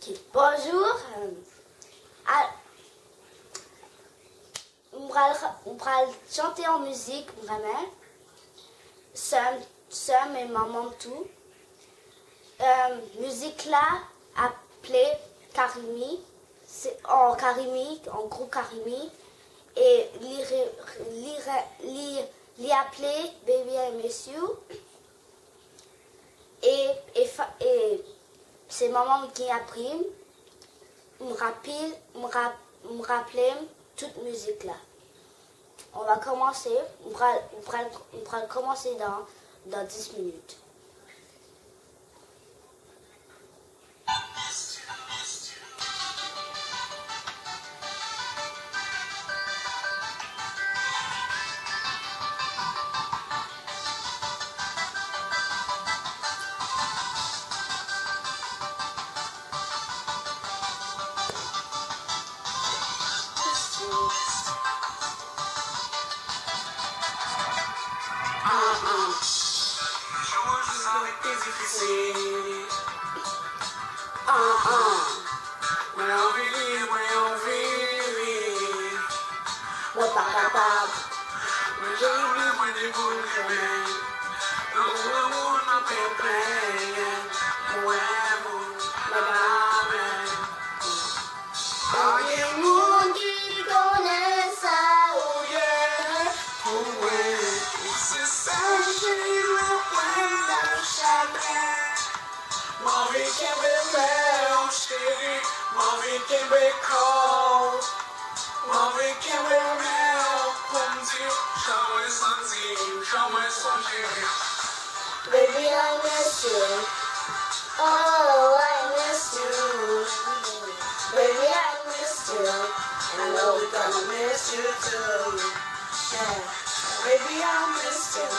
Ok, bonjour. On va chanter en musique vraiment. Sam et maman tout. Musique là appelée Karimi. C'est en Karimi, en groupe Karimi. Et l'y appeler Baby I Miss You. Et c'est maman qui a appris, me rappeler toute musique là. On va commencer, on va commencer dans 10 minutes. Baby, I miss you. Oh, I miss you. Baby, I miss you. I know we're gonna miss you too. Yeah. Baby, I miss you.